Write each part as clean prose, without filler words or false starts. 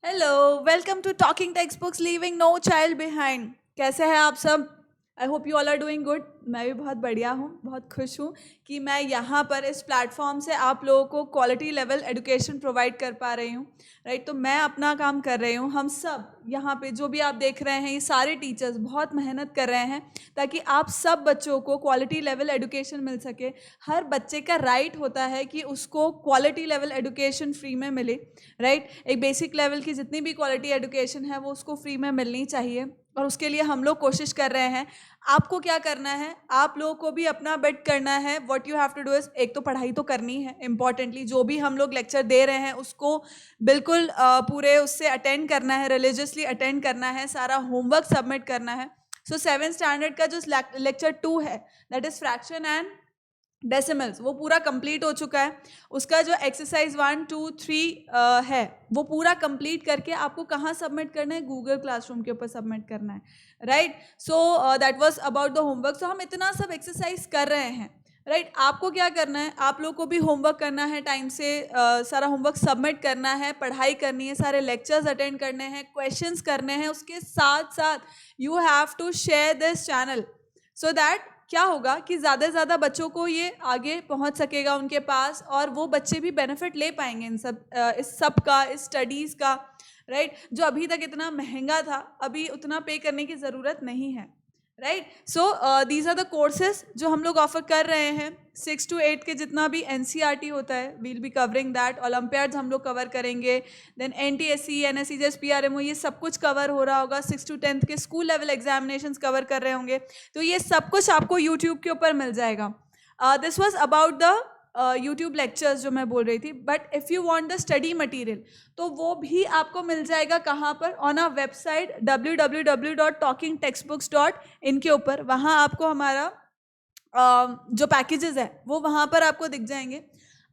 Hello, welcome to talking text books leaving no child behind. कैसे हैं आप सब? I hope you all are doing good. मैं भी बहुत बढ़िया हूँ, बहुत खुश हूँ कि मैं यहाँ पर इस प्लेटफॉर्म से आप लोगों को क्वालिटी लेवल एजुकेशन प्रोवाइड कर पा रही हूँ। राइट, तो मैं अपना काम कर रही हूँ। हम सब यहाँ पे जो भी आप देख रहे हैं, ये सारे टीचर्स बहुत मेहनत कर रहे हैं ताकि आप सब बच्चों को क्वालिटी लेवल एजुकेशन मिल सके। हर बच्चे का राइट होता है कि उसको क्वालिटी लेवल एजुकेशन फ्री में मिले। राइट, एक बेसिक लेवल की जितनी भी क्वालिटी एजुकेशन है वो उसको फ्री में मिलनी चाहिए, और उसके लिए हम लोग कोशिश कर रहे हैं। आपको क्या करना है, आप लोगों को भी अपना बेट करना है। What you have to do is, एक तो पढ़ाई तो करनी है, इंपॉर्टेंटली जो भी हम लोग लेक्चर दे रहे हैं उसको बिल्कुल पूरे उससे अटेंड करना है, रिलीजियसली अटेंड करना है, सारा होमवर्क सबमिट करना है। सो 7th स्टैंडर्ड का जो लेक्चर 2 है, that is fraction and decimals, वो पूरा कंप्लीट हो चुका है। उसका जो एक्सरसाइज 1, 2, 3 है, वो पूरा कंप्लीट करके आपको कहाँ सबमिट करना है? गूगल क्लासरूम के ऊपर सबमिट करना है। Right, so that was about the homework. सो हम इतना सब एक्सरसाइज कर रहे हैं। राइट, आपको क्या करना है, आप लोग को भी होमवर्क करना है, टाइम से सारा होमवर्क सबमिट करना है, पढ़ाई करनी है, सारे लेक्चर्स अटेंड करने हैं, क्वेश्चंस करने हैं। उसके साथ साथ you have to share this channel so that क्या होगा कि ज़्यादा से ज़्यादा बच्चों को ये आगे पहुंच सकेगा उनके पास, और वो बच्चे भी बेनिफिट ले पाएंगे इस सब का, इस स्टडीज़ का। राइट, जो अभी तक इतना महंगा था, अभी उतना पे करने की ज़रूरत नहीं है। Right, so these are the courses जो हम लोग ऑफर कर रहे हैं। 6 to 8 के जितना भी NCERT होता है, we'll be covering that. Olympiads हम लोग कवर करेंगे, देन NTSC, NSC, जैसे PRMO, ये सब कुछ कवर हो रहा होगा। 6 to 10th के स्कूल लेवल एग्जामिनेशन कवर कर रहे होंगे। तो ये सब कुछ आपको यूट्यूब के ऊपर मिल जाएगा। This was about the YouTube lectures जो मैं बोल रही थी। But if you want the study material, तो वो भी आपको मिल जाएगा कहाँ पर? ऑन आवर वेबसाइट www.talkingtextbooks.in के ऊपर। वहाँ आपको हमारा जो पैकेजेस है वो वहाँ पर आपको दिख जाएंगे।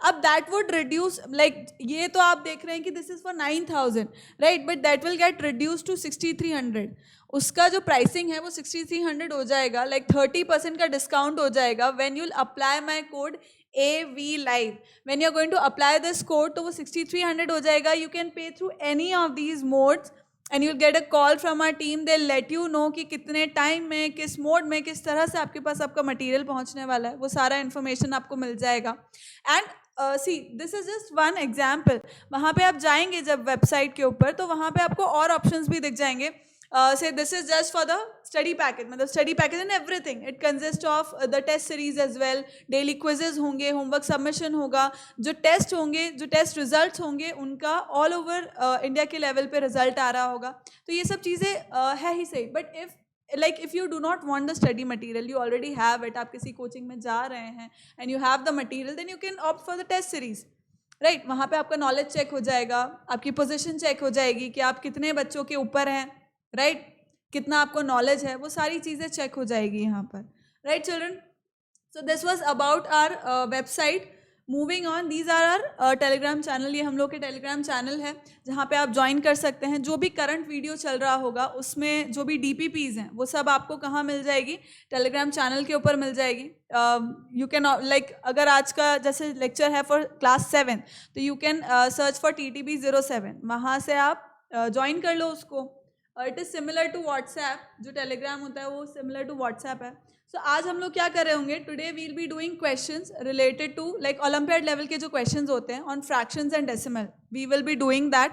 अब दैट वुड रिड्यूस, लाइक ये तो आप देख रहे हैं कि this is for 9,000, right, but that will get reduce to 6,300। उसका जो प्राइसिंग है वो 6,300 हो जाएगा, लाइक 30% का डिस्काउंट हो जाएगा when you'll apply my code AV Live। When you are going to apply this code, तो वो 6,300 हो जाएगा। You can pay through any of these modes and you'll get a call from our team. They let you know कि कितने time में, किस mode में, किस तरह से आपके पास आपका मटेरियल पहुंचने वाला है। वो सारा इन्फॉर्मेशन आपको मिल जाएगा। And see, this is just one example. वहाँ पे आप जाएंगे जब वेबसाइट के ऊपर, तो वहाँ पे आपको और ऑप्शंस भी दिख जाएंगे। So this is just for the study package, मतलब study package and everything. It consist of the test series as well, daily quizzes होंगे, होमवर्क सबमिशन होगा, जो टेस्ट होंगे, जो टेस्ट रिजल्ट्स होंगे, उनका ऑल ओवर इंडिया के लेवल पे रिजल्ट आ रहा होगा। तो ये सब चीज़ें है ही सही। But if you do not want the study material, you already have it, आप किसी कोचिंग में जा रहे हैं and you have the material, then you can opt for the test series। Right, वहाँ पे आपका नॉलेज चेक हो जाएगा, आपकी पोजीशन चेक हो जाएगी कि आप कितने बच्चों के ऊपर हैं। राइट, कितना आपको नॉलेज है, वो सारी चीज़ें चेक हो जाएगी यहाँ पर। Right children, so this was about our website. Moving on, these are our Telegram channel. ये हम लोग के टेलीग्राम चैनल है जहाँ पे आप ज्वाइन कर सकते हैं। जो भी करंट वीडियो चल रहा होगा उसमें जो भी DPPs हैं वो सब आपको कहाँ मिल जाएगी? टेलीग्राम चैनल के ऊपर मिल जाएगी। यू कैन लाइक, अगर आज का जैसे लेक्चर है फॉर क्लास 7, तो you can search for TTB07, वहाँ से आप ज्वाइन कर लो उसको। It is similar to WhatsApp. जो टेलीग्राम होता है वो सिमिलर टू व्हाट्सएप है। सो आज हम लोग क्या कर रहे होंगे? Today we'll be doing questions related to, like olympiad level के जो क्वेश्चंस होते हैं on fractions and decimal, we will be doing that.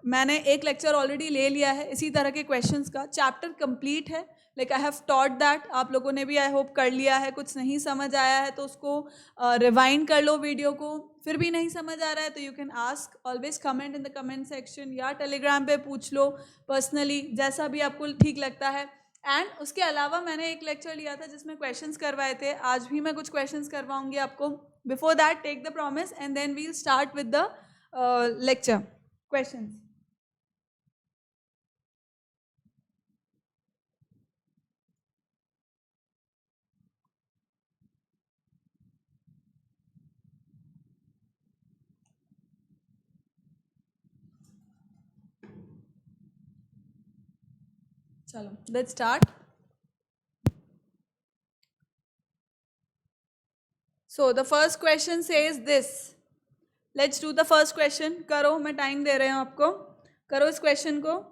मैंने एक लेक्चर ऑलरेडी ले लिया है इसी तरह के क्वेश्चंस का। चैप्टर कंप्लीट है, like I have taught that. आप लोगों ने भी आई होप कर लिया है। कुछ नहीं समझ आया है तो उसको रिवाइंड कर लो वीडियो को। फिर भी नहीं समझ आ रहा है तो you can ask, always comment in the comment section, या टेलीग्राम पे पूछ लो पर्सनली, जैसा भी आपको ठीक लगता है। एंड उसके अलावा मैंने एक लेक्चर लिया था जिसमें क्वेश्चंस करवाए थे। आज भी मैं कुछ क्वेश्चंस करवाऊंगी आपको। Before that, take the promise and then we'll start with the lecture questions. चलो, let's start. So the first question says this: let's do the first question. करो, मैं टाइम दे रही हूँ आपको. करो इस क्वेश्चन को.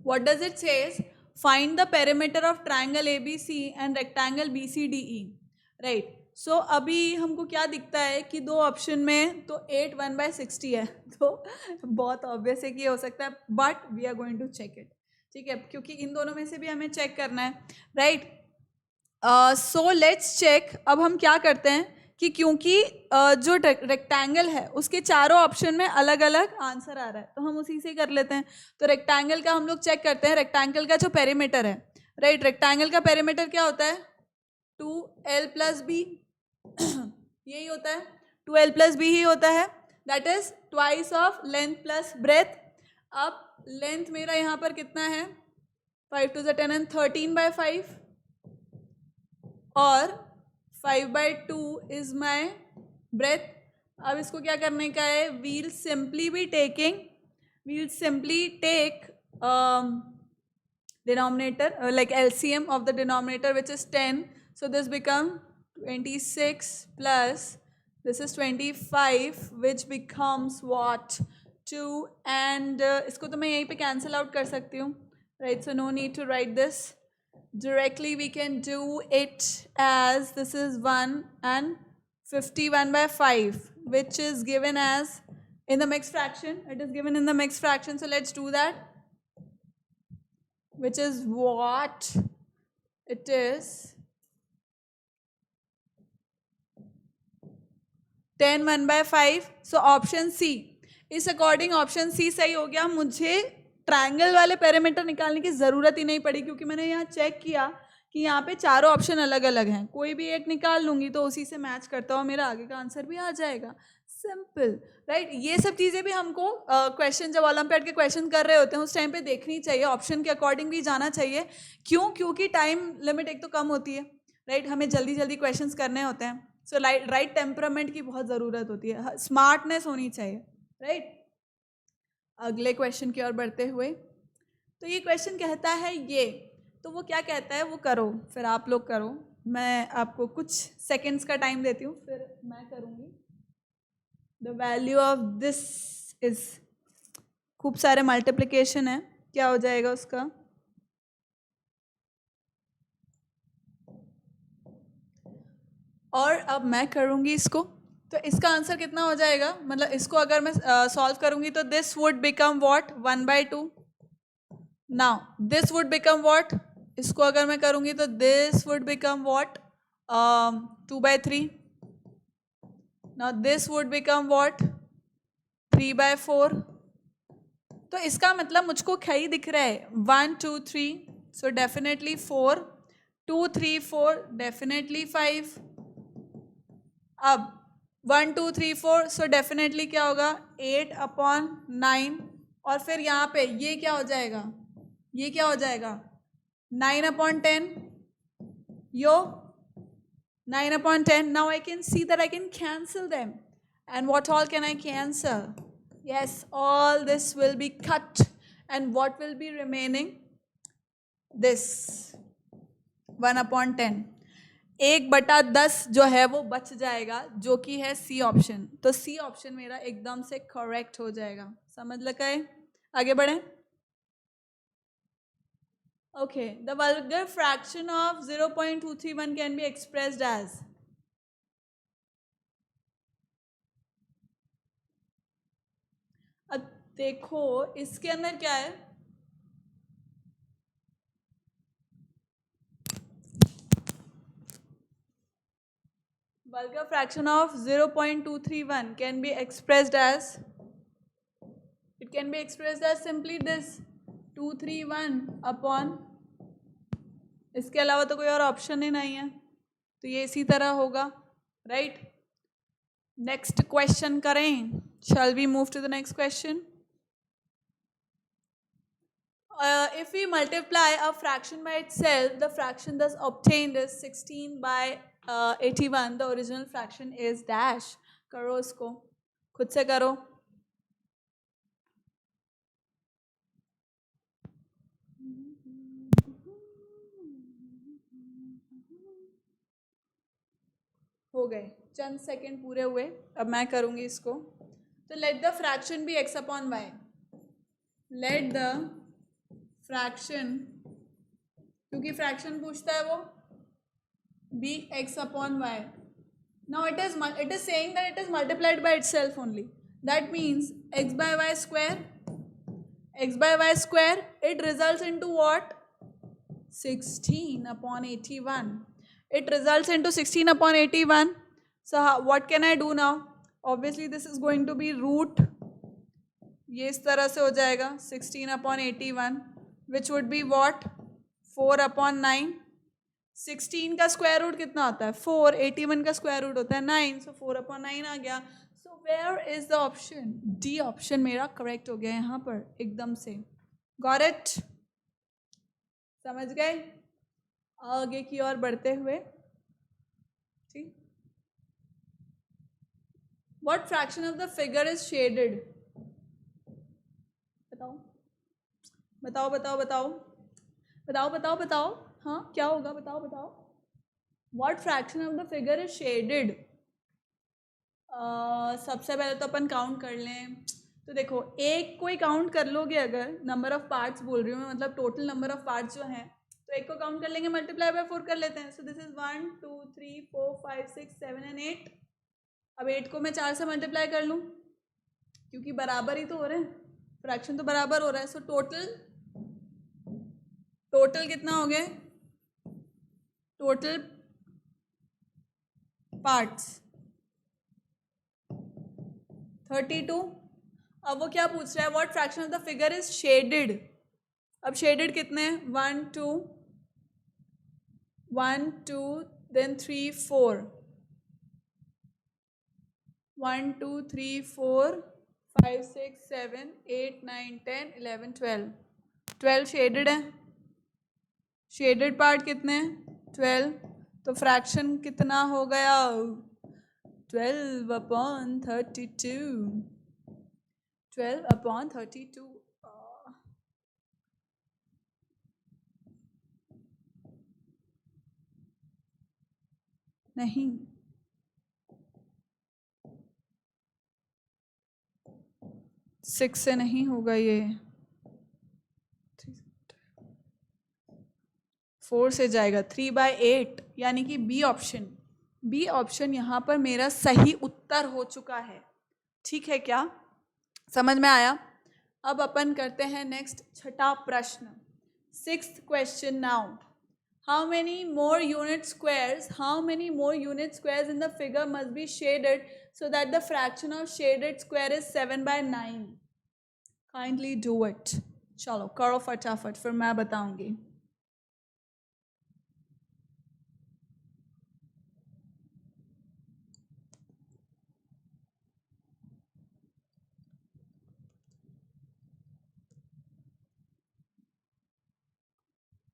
What does it says? Find the perimeter of triangle ABC and rectangle BCDE. Right. सो अभी हमको क्या दिखता है कि दो ऑप्शन में तो 8 1/60 है. तो बहुत ऑब्वियस है कि ये हो सकता है, but we are going to check it. ठीक है, क्योंकि इन दोनों में से भी हमें चेक करना है. राइट. So let's check. अब हम क्या करते हैं कि क्योंकि जो रेक्टेंगल है उसके चारों ऑप्शन में अलग अलग आंसर आ रहा है, तो हम उसी से कर लेते हैं. तो रेक्टेंगल का हम लोग चेक करते हैं. रेक्टेंगल का जो पेरीमीटर है, राइट, रेक्टेंगल का पेरीमीटर क्या होता है? 2l + b. यही होता है, 2l + b ही होता है. That is twice of length plus breadth. अब लेंथ मेरा यहाँ पर कितना है? 5 2 10 and 13/5 और 5/2 इज माई ब्रेथ. अब इसको क्या करने का है? We'll simply take denominator, like LCM of the denominator, which is 10. So this become 26 plus this is 25, which becomes what? 2. And इसको तो मैं यहीं पे cancel out कर सकती हूँ, right? So no need to write this. Directly we can do it as this is 1 and 51/5, which is given as in the mixed fraction. It is given in the mixed fraction. So let's do that. Which is what? It is 10 1/5. So option C. इस according option C सही हो गया. मुझे triangle वाले parameter निकालने की ज़रूरत ही नहीं पड़ी, क्योंकि मैंने यहाँ चेक किया कि यहाँ पे चारों ऑप्शन अलग अलग हैं. कोई भी एक निकाल लूँगी तो उसी से मैच करता हुआ मेरा आगे का आंसर भी आ जाएगा. Simple, right. ये सब चीज़ें भी हमको क्वेश्चन जब ओलंपियाड के क्वेश्चन कर रहे होते हैं उस टाइम पे देखनी चाहिए. ऑप्शन के अकॉर्डिंग भी जाना चाहिए. क्यों? क्योंकि टाइम लिमिट एक तो कम होती है, राइट. हमें जल्दी जल्दी क्वेश्चन करने होते हैं. सो राइट टेम्परामेंट की बहुत ज़रूरत होती है, स्मार्टनेस होनी चाहिए, राइट. अगले क्वेश्चन की ओर बढ़ते हुए, तो ये क्वेश्चन कहता है ये, तो वो क्या कहता है वो करो, फिर आप लोग करो. मैं आपको कुछ सेकंड्स का टाइम देती हूँ, फिर मैं करूँगी. The value of this is, खूब सारे मल्टीप्लिकेशन है, क्या हो जाएगा उसका? और अब मैं करूँगी इसको, तो इसका आंसर कितना हो जाएगा? मतलब इसको अगर मैं सॉल्व करूँगी तो this would become what? 1/2. Now this would become what? इसको अगर मैं करूँगी तो this would become what? 2/3. Now this would become what? 3/4. तो इसका मतलब मुझको क्या ही दिख रहा है? 1 2 3, सो डेफिनेटली 4. 2 3 4, डेफिनेटली 5. अब 1 2 3 4, सो डेफिनेटली क्या होगा? 8/9. और फिर यहाँ पे ये क्या हो जाएगा? ये क्या हो जाएगा? 9/10. यो 9/10. Now I can see that I can cancel them. And what all can I cancel? Yes, all this will be cut. And what will be remaining? This 1/10. 1/10 जो है वो बच जाएगा, जो कि है सी ऑप्शन. तो सी ऑप्शन मेरा एकदम से करेक्ट हो जाएगा. समझ लगा है? आगे बढ़े. Okay, the vulgar fraction of 0.231 can be expressed as. अब देखो इसके अंदर क्या है? Vulgar fraction of 0.231 can be expressed as, it can be expressed as simply this 231/, इसके अलावा तो कोई और ऑप्शन ही नहीं है, तो ये इसी तरह होगा, राइट. नेक्स्ट क्वेश्चन करें. Shall we move to the next question. If we multiply a fraction by itself, the fraction thus obtained is 16/81. The original fraction is dash. करो इसको, खुद से करो. हो गए, चंद सेकंड पूरे हुए। अब मैं करूँगी इसको। तो let the fraction be x upon y. Let the fraction, क्योंकि फ्रैक्शन पूछता है वो, be x upon y. Now it is saying that it is multiplied by itself only. That means x by y square, it results into what? 16 upon 81. It results into 16 upon 81. So what can I do now? Obviously this is going to be root, ये इस तरह से हो जाएगा 16 upon 81, which would be what? 4 upon 9. 16 का square root कितना होता है? 4. 81 का स्क्वायर रूट होता है 9. सो 4 अपॉन 9 आ गया. So where is the option? D option मेरा करेक्ट हो गया यहाँ पर एकदम से. Got it? समझ गए? आगे की ओर बढ़ते हुए, ठीक. What fraction of the figure is shaded? बताओ बताओ बताओ बताओ बताओ बताओ बताओ. हाँ, क्या होगा? बताओ बताओ. What fraction of the figure is shaded? सबसे पहले तो अपन काउंट कर लें. तो देखो, एक कोई काउंट कर लोगे अगर, नंबर ऑफ पार्ट्स बोल रही हूँ मैं, मतलब टोटल नंबर ऑफ पार्ट्स जो हैं, तो एक को काउंट कर लेंगे, मल्टीप्लाई बाय 4 कर लेते हैं. So this is 1 2 3 4 5 6 7 and 8. अब 8 को मैं 4 से मल्टीप्लाई कर लूँ, क्योंकि बराबर ही तो हो रहे हैं, फ्रैक्शन तो बराबर हो रहा है. सो टोटल कितना हो गया? Total parts 32. अब वो क्या पूछ रहा है? What fraction of the figure is shaded. अब शेडेड कितने हैं? 1 2 1 2 देन 3 4 1 2 3 4 5 6 7 8 9 10 11 12. 12 शेडेड है. शेडेड पार्ट कितने हैं? 12. तो फ्रैक्शन कितना हो गया? 12 अपॉन 32. 12 अपॉन 32. नहीं, 6 से नहीं होगा ये. 4 से जाएगा. 3/8, यानी कि बी ऑप्शन. बी ऑप्शन यहाँ पर मेरा सही उत्तर हो चुका है. ठीक है क्या? समझ में आया? अब अपन करते हैं नेक्स्ट, छठा प्रश्न. 6th question now. How many more unit squares in the figure must be shaded so that the fraction of shaded square is 7/9? Kindly do it. चलो करो फटाफट, फिर मैं बताऊंगी.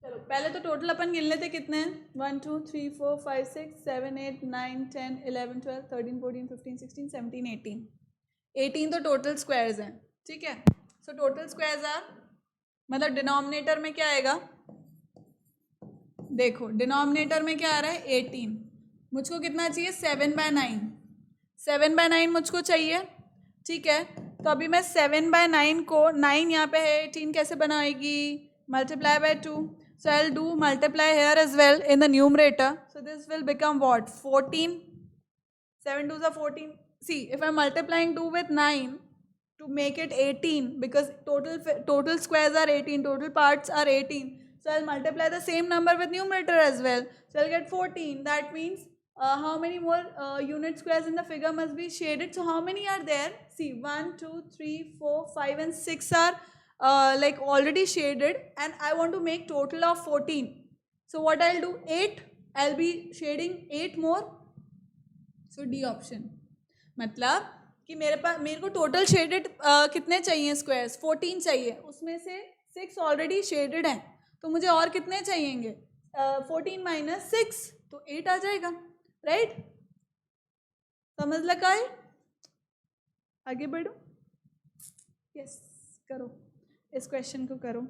चलो पहले तो टोटल अपन गिन लेते कितने हैं. 1 2 3 4 5 6 7 8 9 10 11 12 13 14 15 16 17 18. 18 तो टोटल स्क्वायर्स हैं. ठीक है. सो टोटल स्क्वायर्स आर, मतलब डिनोमिनेटर में क्या आएगा? देखो डिनोमिनेटर में क्या आ रहा है? 18. मुझको कितना चाहिए? 7/9. 7/9 मुझको चाहिए. ठीक है. तो अभी मैं 7/9 को, 9 यहाँ पे है, 18 कैसे बनाएगी? Multiply by 2. So I'll do multiply here as well in the numerator. So this will become what? 14. 7 2s are 14. See, if I'm multiplying 2 with 9 to make it 18, because total squares are 18, total parts are 18. So I'll multiply the same number with numerator as well. So I'll get 14. That means how many more unit squares in the figure must be shaded? So how many are there? See, 1 2 3 4 5 and 6 are like already shaded, and I want to make total of 14. So what I'll do? 8. I'll be shading 8 more. So D option. मतलब कि मेरे को total shaded कितने चाहिए squares? 14 चाहिए. उसमें से 6 already shaded हैं, तो मुझे और कितने चाहिएंगे? 14 - 6, तो 8 आ जाएगा. राइट? समझ लगा है? आगे बढ़ो. यस, करो इस क्वेश्चन को करो.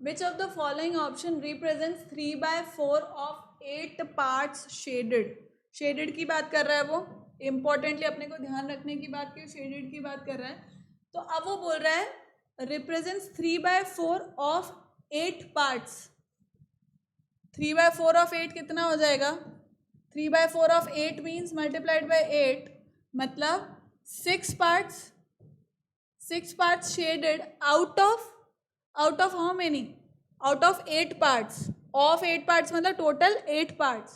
Which of the following option represents 3/4 of 8 parts shaded? Shaded की बात कर रहा है वो, इम्पोर्टेंटली अपने को ध्यान रखने की बात की, शेडेड की बात कर रहा है. तो अब वो बोल रहा है represents 3/4 of 8 parts. 3/4 of 8 कितना हो जाएगा? 3/4 of 8 means multiplied by 8, मतलब 6 parts. 6 parts shaded out of how many? Out of 8 parts. Of 8 parts मतलब total 8 parts.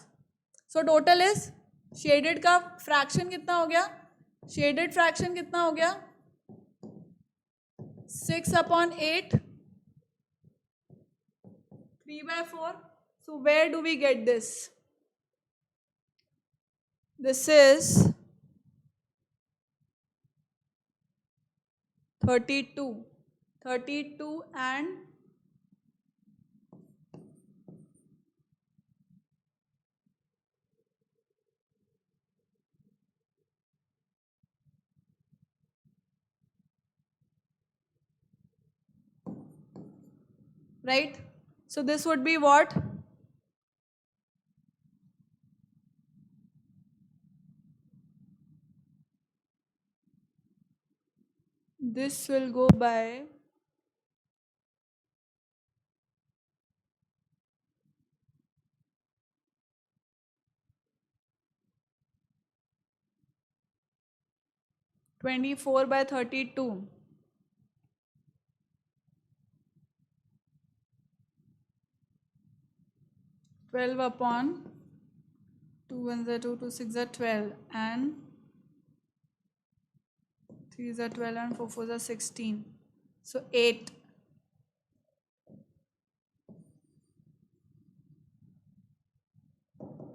So total is shaded का fraction कितना हो गया? Shaded fraction कितना हो गया? 6/8, 3/4. So where do we get this? This is 32. 32 and right? So this would be what? This will go by 24/32. 12 upon 2 1s are 2, 2 6 are 12, and 3s are 12 and 4 4s are 16. So 8.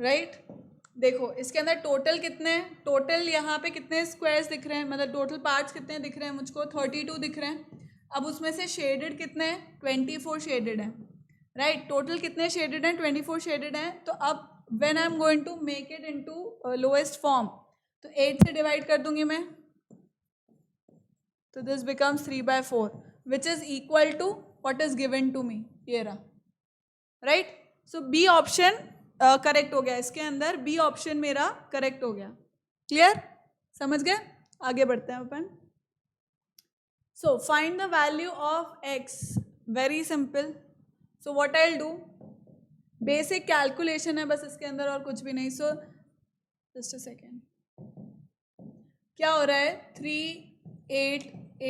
Right? देखो इसके अंदर total कितने, total यहाँ पे कितने squares दिख रहे हैं, मतलब टोटल पार्ट्स कितने दिख रहे हैं मुझको? 32 दिख रहे हैं. अब उसमें से शेडेड कितने हैं? 24 शेडेड हैं. राइट? टोटल कितने शेडेड हैं? 24 शेडेड हैं. तो अब when I am going to make it into lowest form, तो 8 से डिवाइड कर दूंगी मैं, तो this becomes 3/4 which is equal to what is given to me. ये रहा. Right? So B option correct हो गया. इसके अंदर बी ऑप्शन मेरा करेक्ट हो गया. क्लियर? समझ गए? आगे बढ़ते हैं अपन. So find the value of X. Very simple. So what I will do, basic calculation है बस इसके अंदर और कुछ भी नहीं. So just a second. क्या हो रहा है? 3 8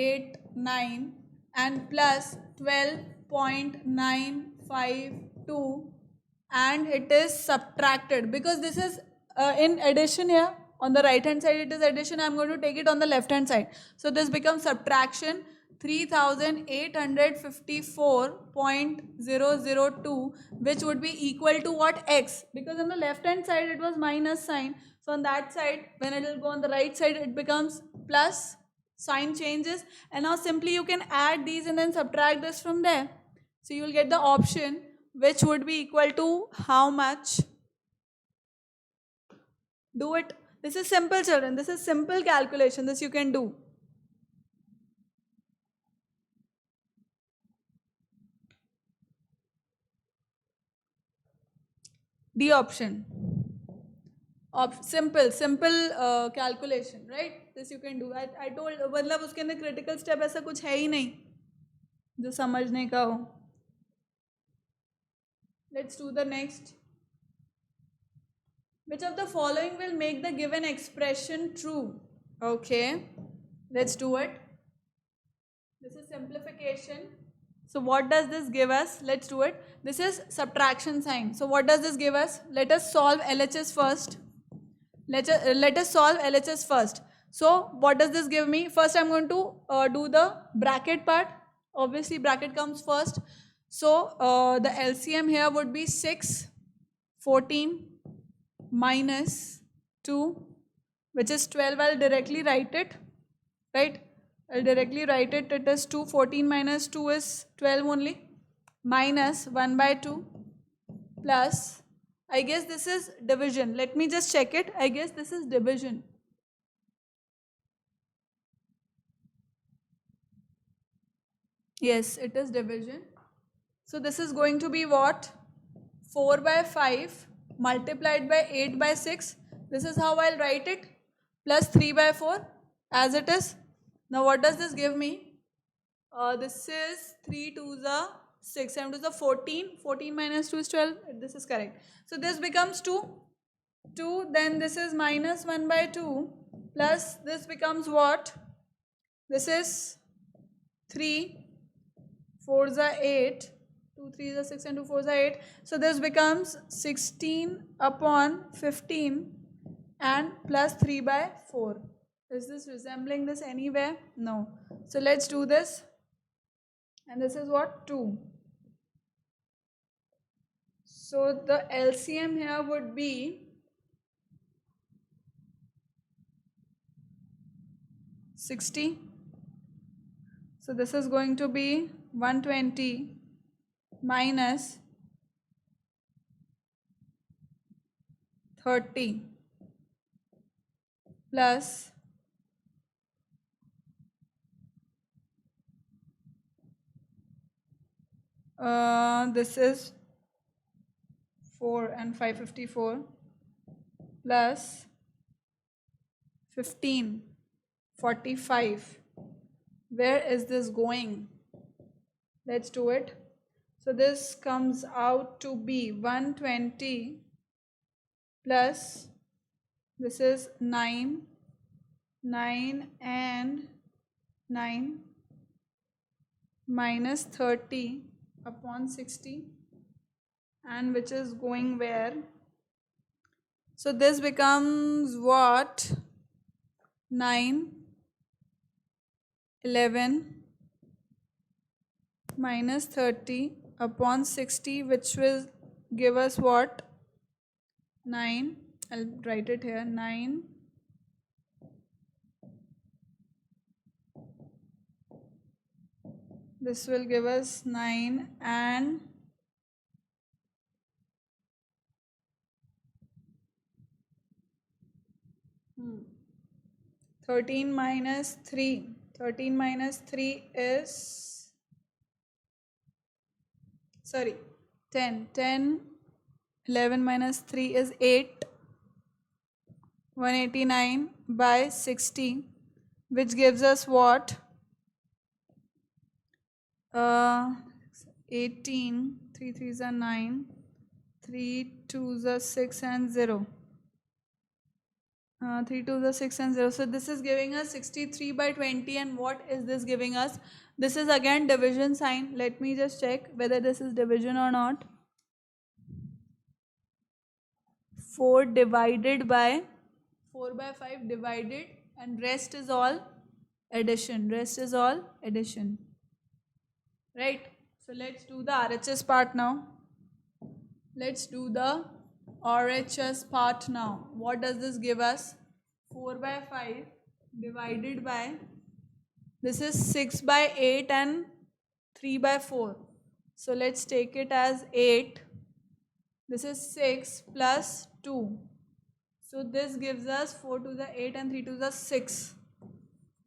8 9 and plus 12.952, and it is subtracted because this is in addition here. On the right hand side it is addition, I am going to take it on the left hand side. So this becomes subtraction. 3854.002, which would be equal to what? X, because on the left hand side it was minus sign, so on that side when it will go on the right side it becomes plus, sign changes, and now simply you can add these and then subtract this from there. So you will get the option which would be equal to how much? Do it. This is simple, children. This is simple calculation. This you can do. D option. Simple calculation, right? This you can do. I told, मतलब उसके अंदर critical step ऐसा कुछ है ही नहीं जो समझने का हो. Let's do the next. Which of the following will make the given expression true? Okay, let's do it. This is simplification. So what does this give us? Let's do it. This is subtraction sign. So what does this give us? Let us solve LHS first. Let us solve LHS first. So what does this give me? First I'm going to do the bracket part. Obviously bracket comes first. So the LCM here would be 6, 14 minus 2, which is 12. I'll directly write it, right? I'll directly write it. It is 2. 14 minus 2 is 12 only. Minus 1/2 plus, I guess this is division. Let me just check it. I guess this is division. Yes, it is division. So this is going to be what? 4 by 5 multiplied by 8 by 6. This is how I'll write it. Plus 3 by 4 as it is. Now what does this give me? This is 3 to the 6, 7 to the 14. 14 minus 2 is 12. This is correct. So this becomes 2. 2, then this is minus 1 by 2. Plus this becomes what? This is 3. 4 is 8. 2, 3 is 6 and 2, 4 is 8. So this becomes 16 upon 15 and plus 3 by 4. Is this resembling this anywhere? No. So let's do this. And this is what? 2. So the LCM here would be 60. So this is going to be 120 minus 30 plus this is 4 and 554 plus 15, 45. Where is this going? Let's do it. So this comes out to be 120 plus this is 9, 9 and 9 minus 30 upon 60, and which is going where? So this becomes what? 9, 11 minus 30 upon 60, which will give us what? 9. I'll write it here. 9 this will give us 9 and 13 minus 3. 13 minus 3 is, sorry, 10. 10, 11 minus 3 is 8. 189 by 60, which gives us what? 18. 3 3s are 9. 3 2s are 6 and 0. 3 2s are 6 and 0. So this is giving us 63 by 20. And what is this giving us? This is again division sign. Let me just check whether this is division or not. 4 divided by 4 by 5 divided, and rest is all addition. Rest is all addition. Right? So let's do the RHS part now. Let's do the RHS part now. What does this give us? 4 by 5 divided by, this is 6 by 8 and 3 by 4. So let's take it as 8. This is 6 plus 2. So this gives us 4 to the 8 and 3 to the 6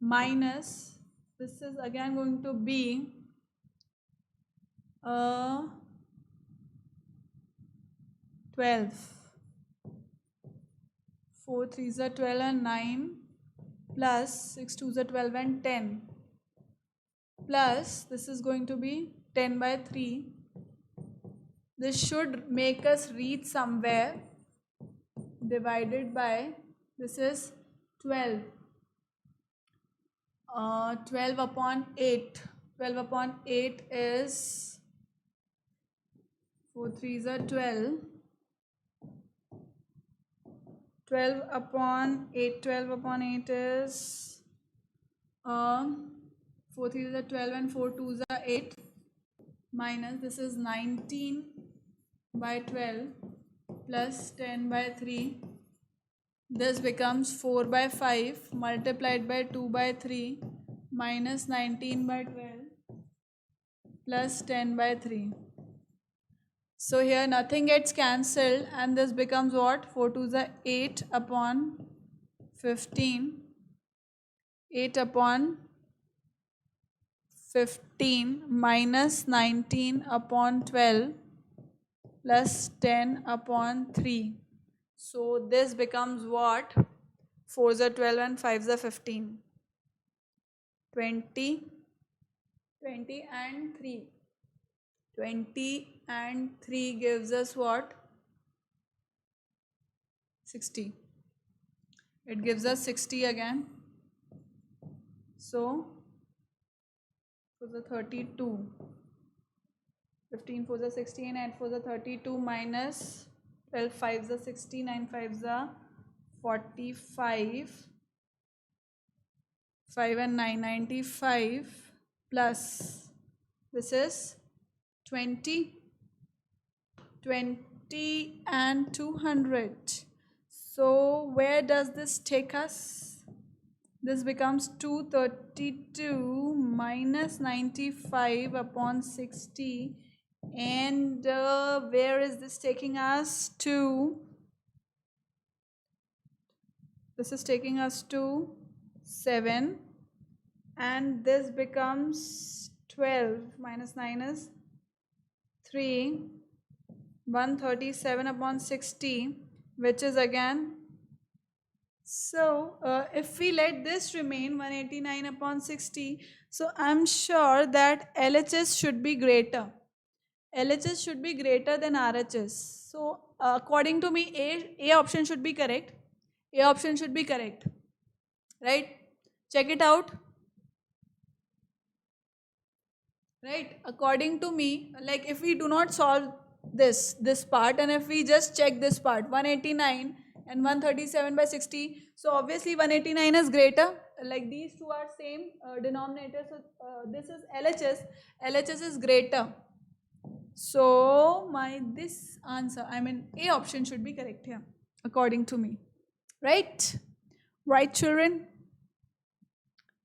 minus, this is again going to be 12. 4 3s are 12 and 9 plus 6 2s are 12 and 10 plus this is going to be 10 by 3. This should make us reach somewhere. Divided by, this is 12. 12 upon 8. 12 upon 8 is 4 3s are 12. 12 upon 8. 12 upon 8 is 4 3s are 12 and 4 2s are 8 minus, this is 19 by 12 plus 10 by 3. This becomes 4 by 5 multiplied by 2 by 3 minus 19 by 12 plus 10 by 3. So here nothing gets cancelled, and this becomes what? 4 2s are 8 upon 15. 8 upon 15 minus 19 upon 12 plus 10 upon 3. So this becomes what? 4s are 12 and 5s are 15. 20, 20 and 3. 20 and 3 gives us what? 60. It gives us 60 again. So for the 32. 15 4s are 16 and 4s are 32 minus 12 5s are 60 9 5s are 45. 5 and 9 95 plus this is 20 and 200. So where does this take us? This becomes 232 minus 95 upon 60. And where is this taking us to? This is taking us to 7. And this becomes 12 minus 9 is 3. 137 upon 60, which is again. So if we let this remain 189 upon 60, so I'm sure that LHS should be greater. LHS should be greater than RHS. So according to me, A option should be correct. A option should be correct. Right? Check it out. Right? According to me, like if we do not solve this part and if we just check this part, 189 and 137 by 60, so obviously 189 is greater. Like these two are same denominator, so this is LHS. LHS is greater. So this answer, I mean A option should be correct here, according to me. Right? Right, children?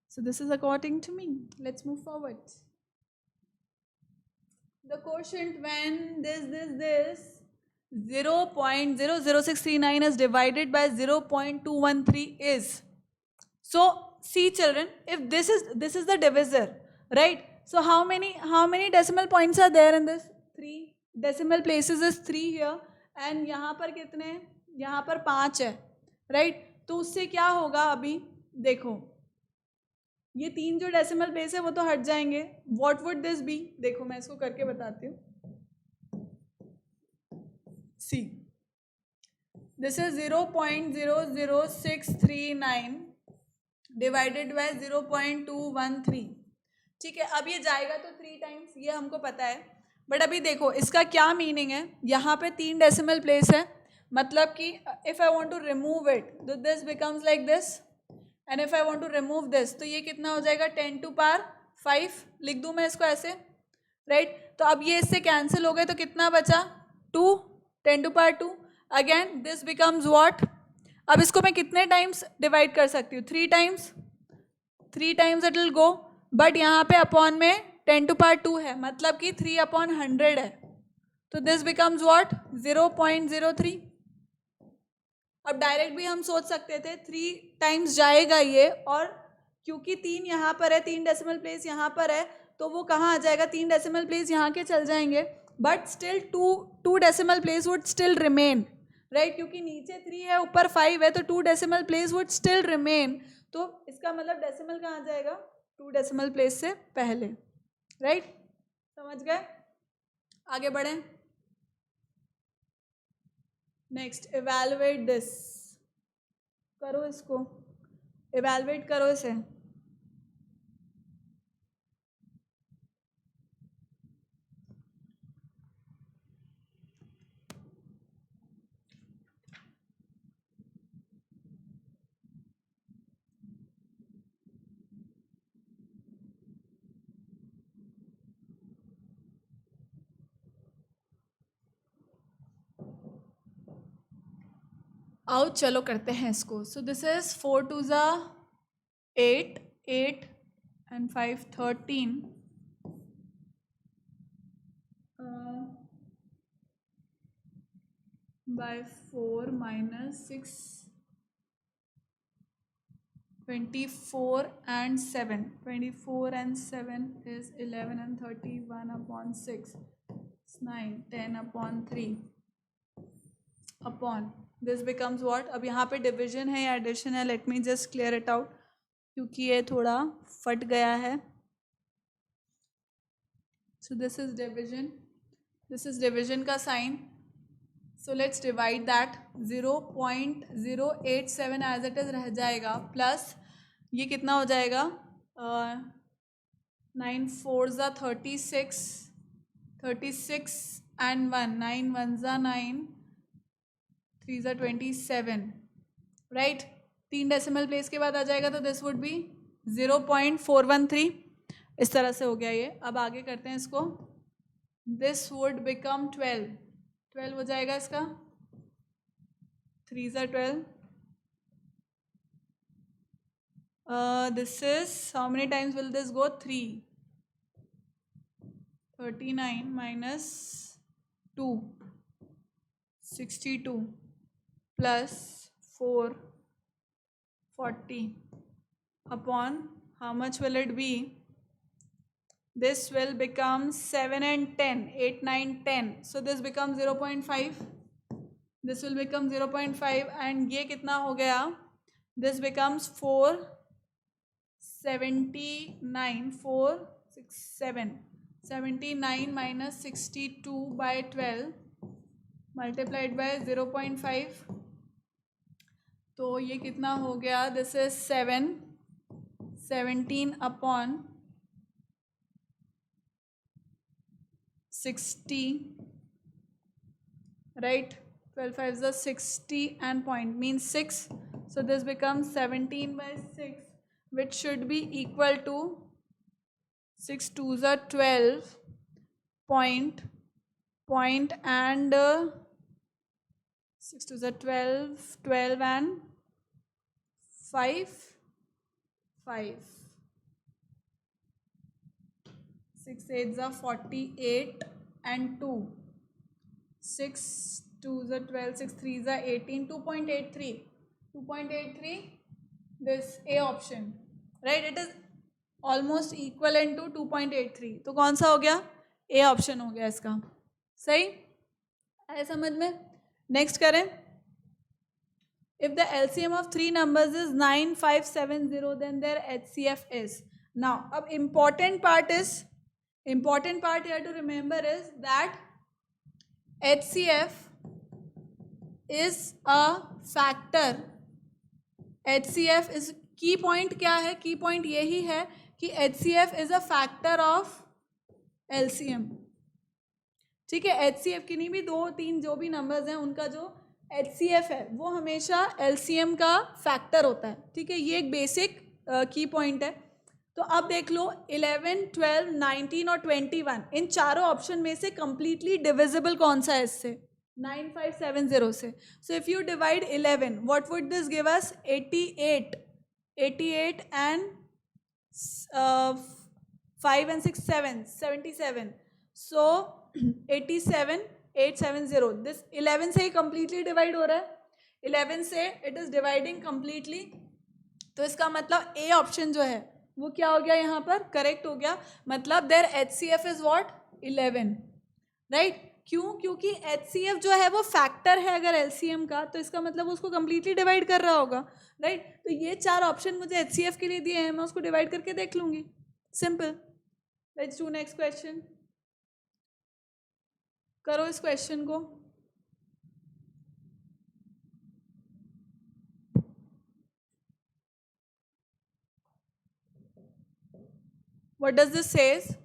So this is according to me. Let's move forward. The quotient when this 0.00639 is divided by 0.213 is. So see children, if this is the divisor, right? So how many decimal points are there in this? 3 decimal places is 3 here, and यहाँ पर कितने? यहाँ पर 5 है, right? तो उससे क्या होगा? अभी देखो, ये 3 जो डेसिमल प्लेस है वो तो हट जाएंगे. What would this be? देखो मैं इसको करके बताती हूँ. See, this is 0.00639 divided by 0.213. ठीक है, अब ये जाएगा तो 3 टाइम्स, ये हमको पता है. बट अभी देखो इसका क्या मीनिंग है. यहाँ पे 3 डेसिमल प्लेस है, मतलब कि if I want to remove it, तो this becomes like this. And if I want to remove this, तो ये कितना हो जाएगा? 10 टू पावर 5. लिख दूं मैं इसको ऐसे, राइट? तो अब ये इससे कैंसिल हो गए, तो कितना बचा? 2. 10 to power 2. Again this becomes what? अब इसको मैं कितने टाइम्स डिवाइड कर सकती हूँ? 3 times. 3 times it will go, but यहाँ पे अपॉन में 10 टू पावर 2 है, मतलब कि 3 अपॉन 100 है. तो दिस बिकम्स व्हाट? 0.03. अब डायरेक्ट भी हम सोच सकते थे 3 टाइम्स जाएगा ये, और क्योंकि 3 यहाँ पर है, 3 डेसिमल प्लेस यहाँ पर है, तो वो कहाँ आ जाएगा? 3 डेसिमल प्लेस यहाँ के चल जाएंगे, but still 2 decimal place would still remain, right? क्योंकि नीचे 3 है, ऊपर 5 है, तो 2 decimal place would still remain. तो इसका मतलब डेसिमल कहाँ जाएगा? 2 डेसिमल प्लेस से पहले, राइट? समझ गए? आगे बढ़ें. Next, evaluate this. करो इसको, इवैल्यूएट करो इसे. आओ चलो करते हैं इसको. So this is 4 2 8, 8 and 5 13. By 4 minus 6 24 and 7. 24 and 7 is 11 and 30. 1 upon 6. It's 9. 10 upon 3. Upon. This becomes what? अब यहाँ पे division है या addition है? Let me just clear it out. क्योंकि ये थोड़ा फट गया है. So this is division. This is division का sign. So let's divide that. 0.087 as it is रह जाएगा. Plus ये कितना हो जाएगा? 9 4s are 36. 36 and 1. 9 1s are 9. 3s are 27. Right? 3 decimal place के बाद आ जाएगा तो this would be 0.413. इस तरह से हो गया ये. अब आगे करते हैं इसको. This would become 12. 12 हो जाएगा इसका. 3s are 12. This is, how many times will this go? 3. 39 minus 2. 62 plus 4. 40 upon, how much will it be? This will become 7 and 10. 8, 9, 10. So this becomes 0.5. This will become 0.5 and ये कितना हो गया? This becomes 4, 79, 4, 6, 7. 79 minus 62 by 12 multiplied by 0.5. तो ये कितना हो गया? This is 7, 17 upon 60, right? 12 5s are 60 and point means 6. So this becomes 17 by 6, which should be equal to 6 2s are 12 point and 6 2s are 12, 12 and 5, 5. 6 8s are 48 and 2. 6 2s are 12, 6 3s are 18, 2.83. 2.83, this A option, right? It is almost equivalent to 2.83. तो कौन सा हो गया? A option हो गया इसका. सही आया समझ में? नेक्स्ट करें. If the LCM of three numbers is 9570, then their HCF is. Now, अब important part here to remember is that HCF is a factor. HCF is key point. क्या है? Key point यही है कि HCF is a factor of LCM. ठीक है. HCF किन्हीं भी 2 3 जो भी नंबर्स हैं उनका जो HCF है वो हमेशा LCM का फैक्टर होता है. ठीक है. ये एक बेसिक की पॉइंट है. तो अब देख लो 11, 12, 19 और 21 इन चारों ऑप्शन में से कंप्लीटली डिविजिबल कौन सा है इससे? 9570 से. So if you divide 11, what would this give us? 88 and 5 and 6 7 77. So 87 870. This 11 से ही कंप्लीटली डिवाइड हो रहा है. 11 से इट इज डिवाइडिंग कंप्लीटली. तो इसका मतलब ए ऑप्शन जो है वो क्या हो गया? यहाँ पर करेक्ट हो गया. मतलब there HCF is what? 11, right? क्यों? क्योंकि HCF जो है वो फैक्टर है अगर LCM का, तो इसका मतलब उसको कंप्लीटली डिवाइड कर रहा होगा, राइट? तो ये 4 ऑप्शन मुझे HCF के लिए दिए हैं, मैं उसको डिवाइड करके देख लूंगी. Simple. Let's do next question. करो इस क्वेश्चन को. What does this says?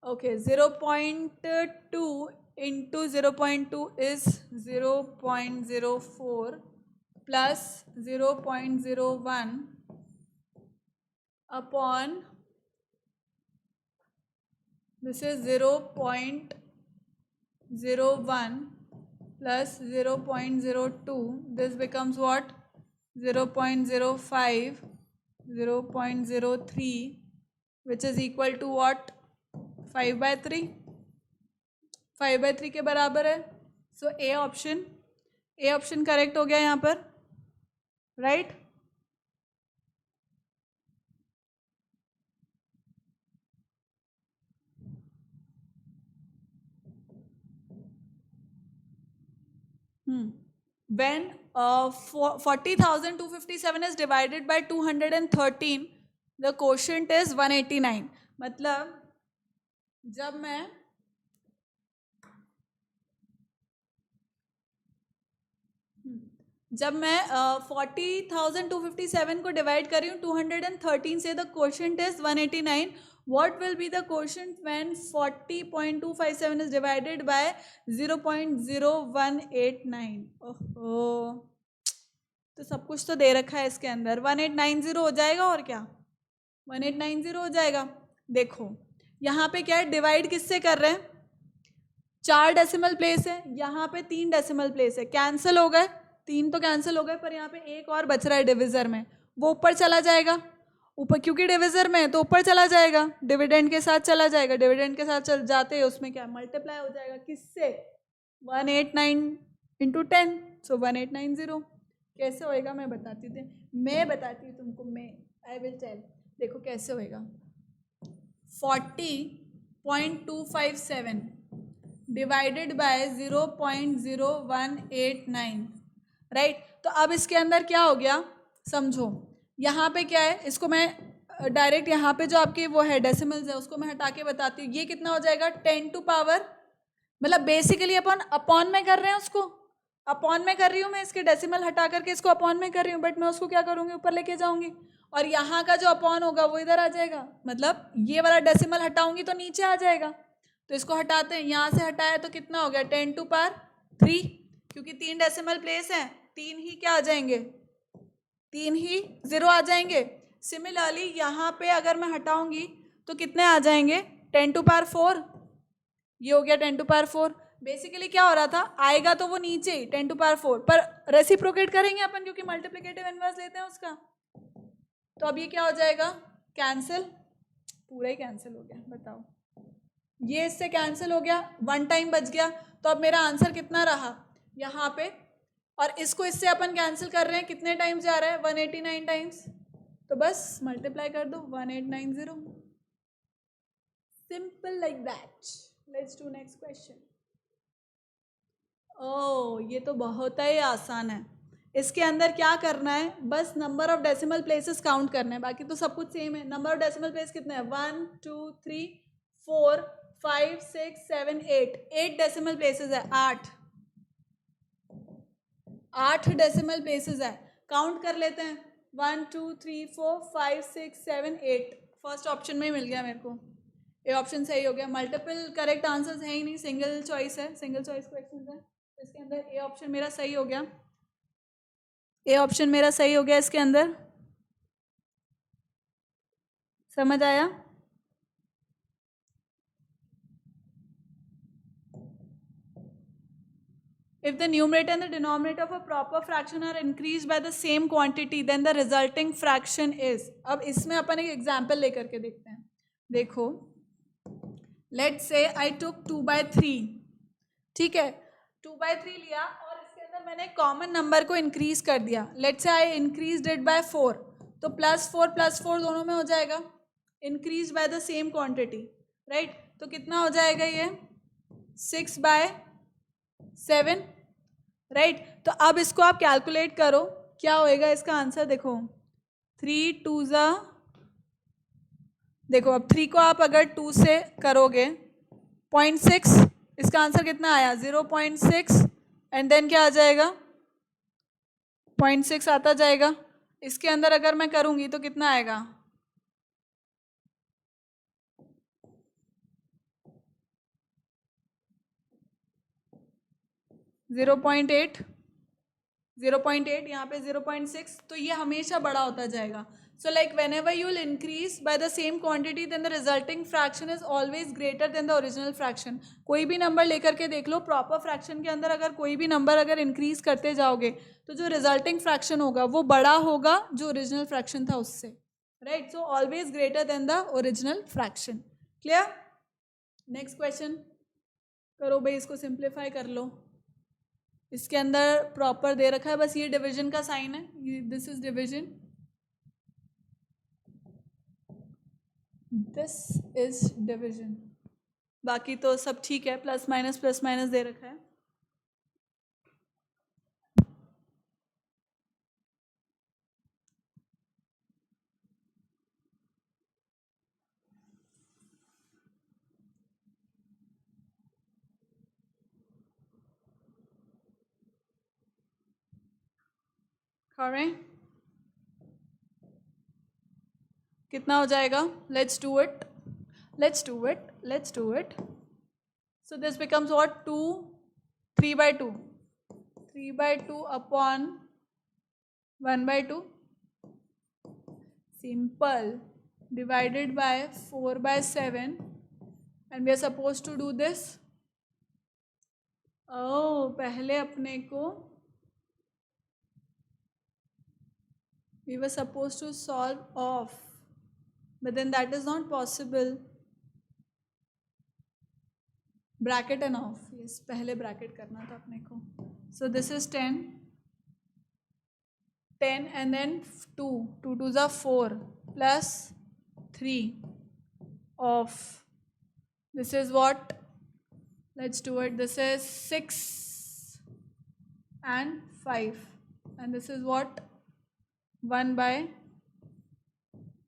Okay, 0.2 into 0.2 is 0.04 plus 0.01 upon, this is 0.01 plus 0.02. This becomes what? 0.05, 0.03, which is equal to what? 5/3. 5/3 के बराबर है. सो ए ऑप्शन करेक्ट हो गया यहाँ पर, right? when 40,257 is divided by 213, the quotient is 189. मतलब जब मैं जब मैं 40,257 को डिवाइड कर रही हूँ 213 से, the quotient is 189. What will be the quotient when 40.257 is divided by 0.0189? ओहो, तो सब कुछ तो दे रखा है इसके अंदर. 1890 हो जाएगा, और क्या 1890 हो जाएगा. देखो यहाँ पे क्या है, डिवाइड किससे कर रहे हैं, 4 डेसिमल प्लेस है, यहाँ पे 3 डेसिमल प्लेस है. कैंसिल हो गए, 3 तो कैंसिल हो गए, पर यहाँ पे एक और बच रहा है डिविजर में, वो ऊपर चला जाएगा. ऊपर क्योंकि डिविजर में है तो ऊपर चला जाएगा, डिविडेंड के साथ चला जाएगा. डिविडेंड के साथ चल जाते हैं उसमें क्या मल्टीप्लाई हो जाएगा किससे, 189 इंटू 10, सो 1890. कैसे होएगा मैं बताती हूँ तुमको. I will tell. देखो कैसे होएगा. 40.257 डिवाइडेड बाय 0.0189, राइट. तो अब इसके अंदर क्या हो गया समझो. यहाँ पे क्या है, इसको मैं डायरेक्ट यहाँ पे जो आपके वो है डेसिमल्स है उसको मैं हटा के बताती हूँ. ये कितना हो जाएगा, 10 टू पावर, मतलब बेसिकली अपन अपॉन में कर रहे हैं, उसको अपॉन में कर रही हूँ मैं, इसके डेसिमल हटा करके इसको अपॉन में कर रही हूँ, बट मैं उसको क्या करूँगी, ऊपर लेके जाऊँगी, और यहाँ का जो अपॉन होगा वो इधर आ जाएगा. मतलब ये वाला डेसिमल हटाऊंगी तो नीचे आ जाएगा. तो इसको हटाते हैं, यहाँ से हटाया तो कितना हो गया, 10 टू पावर 3, क्योंकि 3 डेसिमल प्लेस हैं, 3 ही क्या आ जाएंगे, 3 ही 0 आ जाएंगे. सिमिलरली यहाँ पे अगर मैं हटाऊंगी तो कितने आ जाएंगे, 10 टू पावर 4. ये हो गया 10 टू पावर 4. बेसिकली क्या हो रहा था, आएगा तो वो नीचे ही 10 टू पावर 4, पर रेसिप्रोकेट करेंगे अपन क्योंकि मल्टीप्लिकेटिव इनवर्स लेते हैं उसका. तो अब ये क्या हो जाएगा, कैंसिल, पूरा ही कैंसिल हो गया. बताओ, ये इससे कैंसिल हो गया, 1 टाइम बच गया. तो अब मेरा आंसर कितना रहा यहाँ पे, और इसको इससे अपन कैंसिल कर रहे हैं, कितने टाइम्स जा रहा है, 189 टाइम्स. तो बस मल्टीप्लाई कर दो 1890. Simple like that. Let's do next question. Oh, ये तो बहुत ही आसान है. इसके अंदर क्या करना है, बस number of decimal places count करना है, बाकी तो सब कुछ सेम है. नंबर ऑफ डेसिमल प्लेस कितने हैं, 1 2 3 4 5 6 7 8. 8 डेसिमल प्लेसेस है, 8 डेसिमल प्लेसेस है. काउंट कर लेते हैं, 1 2 3 4 5 6 7 8. फर्स्ट ऑप्शन में ही मिल गया मेरे को, ये ऑप्शन सही हो गया. मल्टीपल करेक्ट आंसर्स है ही नहीं, सिंगल चॉइस है, सिंगल चॉइस क्वेश्चन है. इसके अंदर ए ऑप्शन मेरा सही हो गया, ए ऑप्शन मेरा सही हो गया. इसके अंदर समझ आया. If the numerator and the denominator of a proper fraction are increased by the same quantity, then the resulting fraction is. अब इसमें अपन एक एग्जाम्पल लेकर के देखते हैं. देखो, let's say I took 2/3, ठीक है, 2/3 लिया और इसके अंदर मैंने कॉमन नंबर को इंक्रीज कर दिया. Let's say I increased it by 4, तो +4 दोनों में हो जाएगा, increase by the same quantity, right. तो कितना हो जाएगा ये, 6/7, राइट. तो अब इसको आप कैलकुलेट करो, क्या होएगा इसका आंसर. देखो 3 2 ज़ा, देखो अब 3 को आप अगर 2 से करोगे 0.6, इसका आंसर कितना आया, 0.6, एंड देन क्या आ जाएगा, 0.6 आता जाएगा. इसके अंदर अगर मैं करूंगी तो कितना आएगा, 0.8, 0.8, यहाँ पे 0.6. तो ये हमेशा बड़ा होता जाएगा. So like whenever you will increase by the same quantity, then the resulting fraction is always greater than the original fraction. कोई भी नंबर लेकर के देख लो, प्रॉपर फ्रैक्शन के अंदर अगर कोई भी नंबर अगर इंक्रीज करते जाओगे तो जो रिजल्टिंग फ्रैक्शन होगा वो बड़ा होगा जो ओरिजिनल फ्रैक्शन था उससे, right. So always greater than the original fraction. Clear. Next question करो भाई, इसको सिंप्लीफाई कर लो. इसके अंदर प्रॉपर दे रखा है, बस ये डिवीजन का साइन है, this is division, this is division, बाकी तो सब ठीक है. प्लस माइनस दे रखा है. करें कितना हो जाएगा? Let's do it, let's do it, let's do it. So this becomes what? 2, 3 by 2. 3 by 2 upon 1 by 2. Simple. Divided by 4 by 7. And we are supposed to do this. Oh, पहले अपने को we were supposed to solve off. But then that is not possible. Bracket and off. Yes, पहले bracket करना था अपने को. So this is 10. 10 and then 2. 2 2s are 4 plus 3 of. This is what? Let's do it. This is 6 and 5. And this is what? 1 by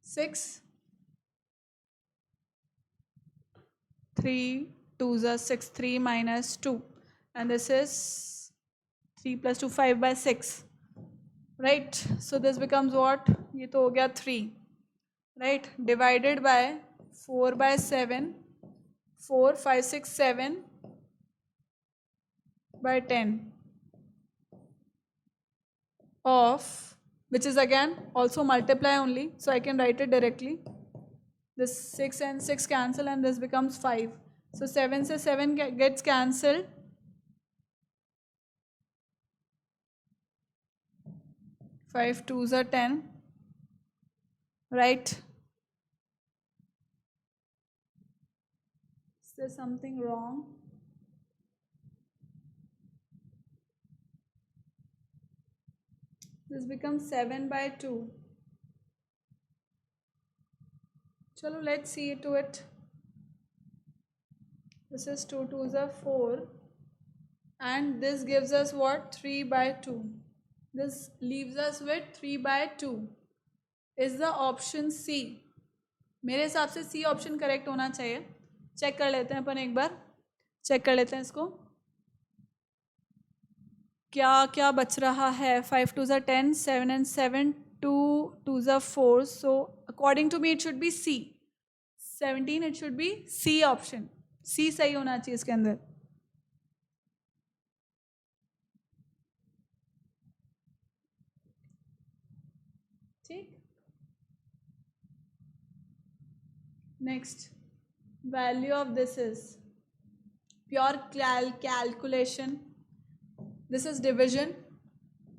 6. 3 2s are 6. 3 minus 2. And this is 3 plus 2, 5 by 6. Right? So this becomes what? ये तो हो गया 3. Right? Divided by 4 by 7. 4, 5, 6, 7 by 10 of, which is again also multiply only. So I can write it directly. This 6 and 6 cancel and this becomes 5. So 7 se 7 gets cancelled. 5 2s are 10. Right? Is there something wrong? This becomes 7 by 2. Chalo, let's see to it. This is 2 2s are 4. And this gives us what? 3 by 2. This leaves us with 3 by 2. Is the option C. मेरे हिसाब से C option correct होना चाहिए. Check कर लेते हैं अपन एक बार. Check कर लेते हैं इसको. क्या क्या बच रहा है? 5 2s are 10, 7 and 7, 2 2s are 4. So according to me it should be C. 17 it should be C option. C सही होना चाहिए इसके अंदर. ठीक. Next, value of this is pure calculation. This is division.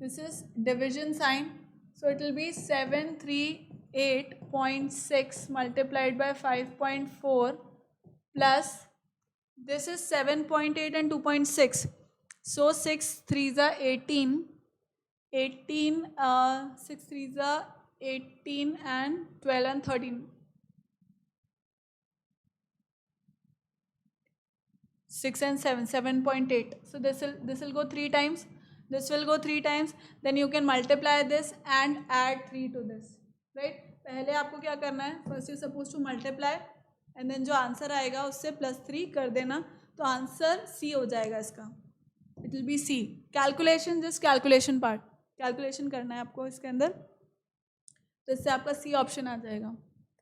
This is division sign. So it will be 738.6 multiplied by 5.4 plus this is 7.8 and 2.6. So 6 3s are 18. 18 6 3s are 18 and 12 and 13. 6 and 7, 7.8. So this will go 3 times. This will go 3 times. Then you can multiply this and add 3 to this. Right? पहले आपको क्या करना है? First you supposed to multiply and then जो answer आएगा उससे +3 कर देना. तो आंसर C हो जाएगा इसका. It will be C. Calculation, just calculation part. Calculation करना है आपको इसके अंदर. तो इससे आपका C ऑप्शन आ जाएगा.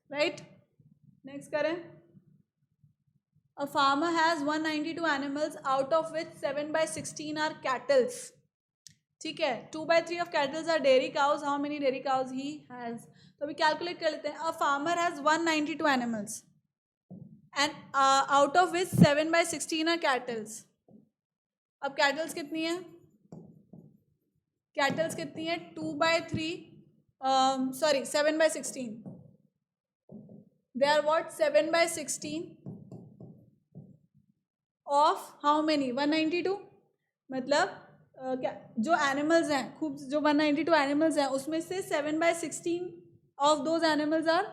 Right? Next करें. A farmer has 192 animals, out of which 7 by 16 are cattle. ठीक है. 2 by 3 of cattle are dairy cows. How many dairy cows he has? तो अभी कैलकुलेट कर लेते हैं. A farmer has 192 animals and out of which 7 by 16 are cattle. अब cattle कितनी है? Cattle कितनी है? 2 by 3 7 by 16. They are what? 7 by 16 of how many? 192. मतलब जो एनिमल्स हैं, खूब जो 192 एनिमल्स हैं उसमें से 7 by 16 of those animals are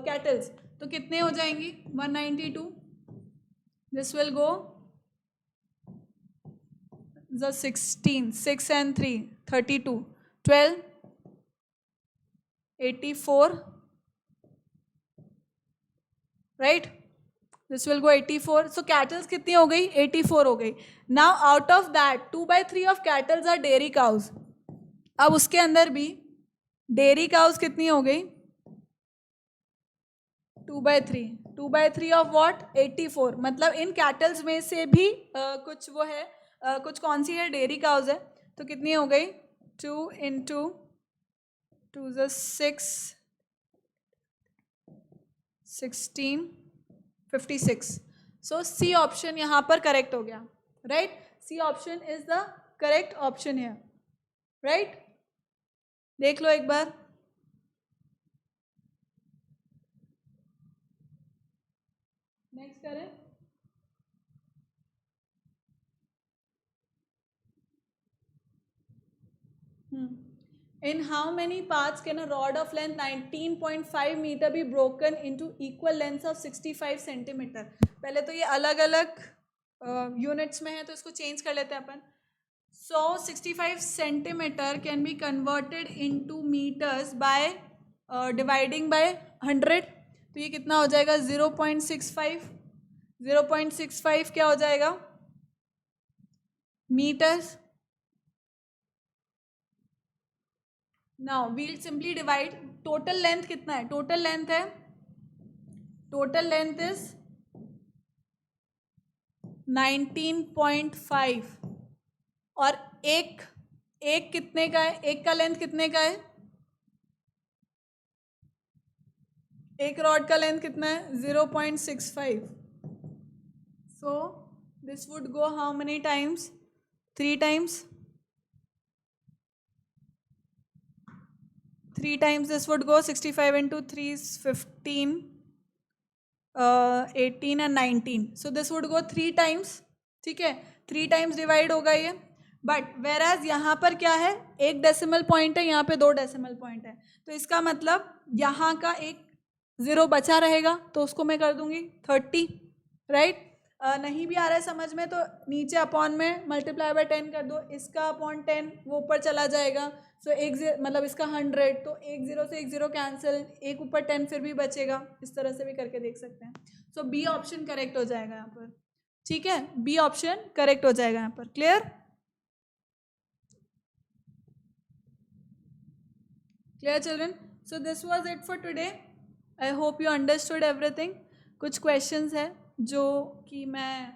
cattles. तो कितने हो जाएंगी? 192. This will go the 16, 6 and 3, 32, 12, 84, right? This will go 84. So cattle कितनी हो गई? 84 हो गई. Now out of that 2 by 3 of cattle are dairy cows. अब उसके अंदर भी डेयरी काउस कितनी हो गई 2/3 2/3 ऑफ व्हाट 84 मतलब इन कैटल्स में से भी कुछ वो है कुछ कौन सी है डेयरी काउस है तो कितनी हो गई 2 into 2 is 6 16 56 so C option यहाँ पर करेक्ट हो गया right C option is the correct option है राइट देख लो एक बार नेक्स्ट करें In how many parts can a rod of length 19.5 meter be broken into equal lengths of 65 centimeter? पहले तो ये अलग अलग यूनिट्स में है तो इसको चेंज कर लेते हैं अपन. So 65 centimeter can be converted into meters by dividing by 100. तो ये कितना हो जाएगा 0.65 0.65 क्या हो जाएगा meters. Now we'll simply divide. Total length कितना है total length है total length is 19.5 और एक कितने का है एक का लेंथ कितने का है एक रॉड का लेंथ कितना है 0.65 so this would go how many times 3 times 3 times this would go 65 into 3 is 15 18 and 19 so this would go 3 times ठीक है 3 times डिवाइड होगा ये बट वेर एज यहाँ पर क्या है एक डेसिमल पॉइंट है यहाँ पे 2 डेसिमल पॉइंट है तो इसका मतलब यहाँ का एक 0 बचा रहेगा तो उसको मैं कर दूंगी 30 राइट नहीं भी आ रहा है समझ में तो नीचे अपॉन में मल्टीप्लाई बाय 10 कर दो इसका अपॉन 10 वो ऊपर चला जाएगा सो एक मतलब इसका 100 तो एक 0 से एक 0 कैंसिल एक ऊपर 10 फिर भी बचेगा इस तरह से भी करके देख सकते हैं सो बी ऑप्शन करेक्ट हो जाएगा यहाँ पर ठीक है बी ऑप्शन करेक्ट हो जाएगा यहाँ पर clear children so this was it for today I hope you understood everything कुछ क्वेश्चंस है जो कि मैं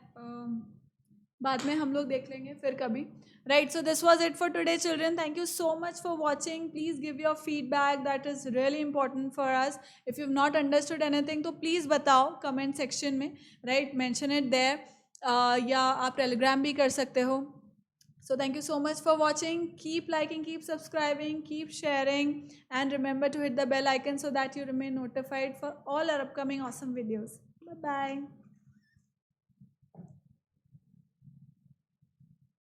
बाद में हम लोग देख लेंगे फिर कभी right so this was it for today children thank you so much for watching please give your feedback that is really important for us if you've not understood anything तो please बताओ comment section में right mention it there या आप telegram भी कर सकते हो so thank you so much for watching keep liking keep subscribing keep sharing and remember to hit the bell icon so that you remain notified for all our upcoming awesome videos bye bye